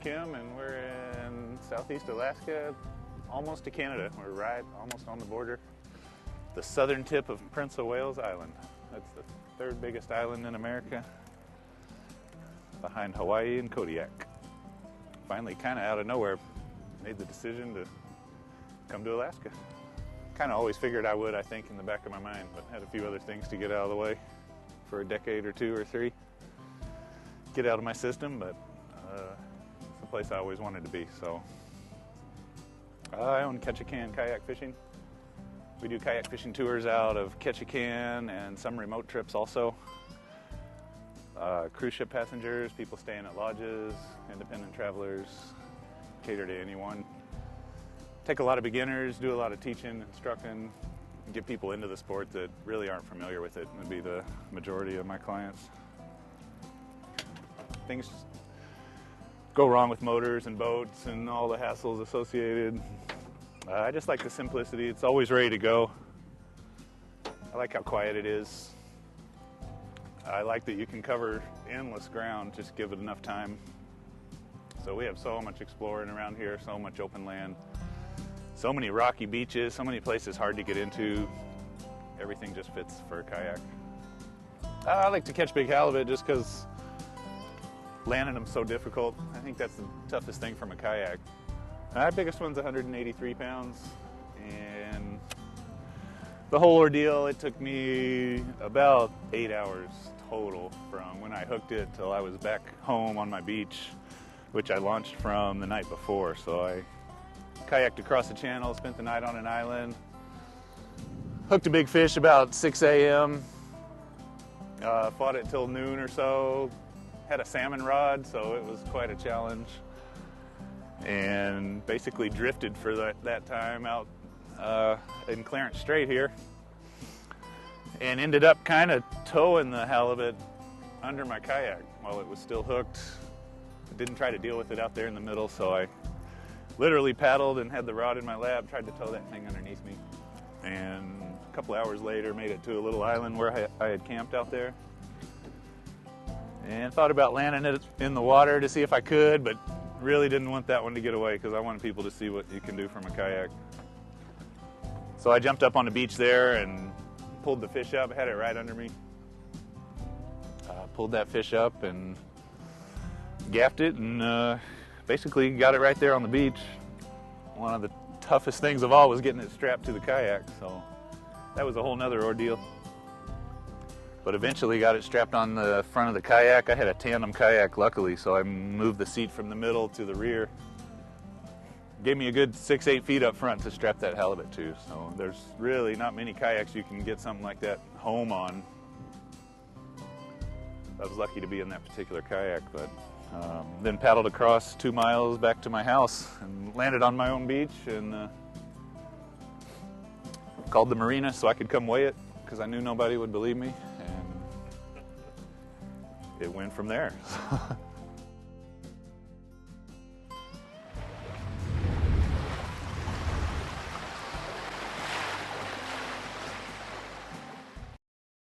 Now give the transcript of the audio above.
Mckim, and we're in southeast Alaska, almost to Canada. We're right almost on the border. The southern tip of Prince of Wales Island. That's the third biggest island in America, behind Hawaii and Kayak. Finally, kind of out of nowhere, made the decision to come to Alaska. Kind of always figured I would, I think, in the back of my mind, but had a few other things to get out of the way for a decade or two or three. Get out of my system, but it's a place I always wanted to be. So I own Kayak Kayak Fishing. We do kayak fishing tours out of Ketchikan and some remote trips also. Cruise ship passengers, people staying at lodges, independent travelers, cater to anyone. Take a lot of beginners, do a lot of teaching, instructing, get people into the sport that really aren't familiar with it. Would be the majority of my clients. Things go wrong with motors and boats and all the hassles associated. I just like the simplicity. It's always ready to go. I like how quiet it is. I like that you can cover endless ground, just give it enough time. So we have so much exploring around here, so much open land, so many rocky beaches, so many places hard to get into. Everything just fits for a kayak. I like to catch big halibut just because landing them so difficult. I think that's the toughest thing from a kayak. Our biggest one's 183 pounds, and the whole ordeal, it took me about 8 hours total from when I hooked it till I was back home on my beach, which I launched from the night before. So I kayaked across the channel, spent the night on an island, hooked a big fish about 6 a.m., fought it till noon or so, had a salmon rod, so it was quite a challenge. And basically drifted for that time out in Clarence Strait here, and ended up kind of towing the halibut under my kayak while it was still hooked. I didn't try to deal with it out there in the middle, so I literally paddled and had the rod in my lap, tried to tow that thing underneath me, and a couple hours later made it to a little island where I had camped out there, and thought about landing it in the water to see if I could, but really didn't want that one to get away because I wanted people to see what you can do from a kayak. So I jumped up on the beach there and pulled the fish up, had it right under me. Pulled that fish up and gaffed it, and basically got it right there on the beach. One of the toughest things of all was getting it strapped to the kayak, so that was a whole nother ordeal. But eventually got it strapped on the front of the kayak. I had a tandem kayak, luckily, so I moved the seat from the middle to the rear. Gave me a good 6-8 feet up front to strap that halibut to. So there's really not many kayaks you can get something like that home on. I was lucky to be in that particular kayak, but then paddled across 2 miles back to my house and landed on my own beach, and called the marina so I could come weigh it because I knew nobody would believe me. It went from there.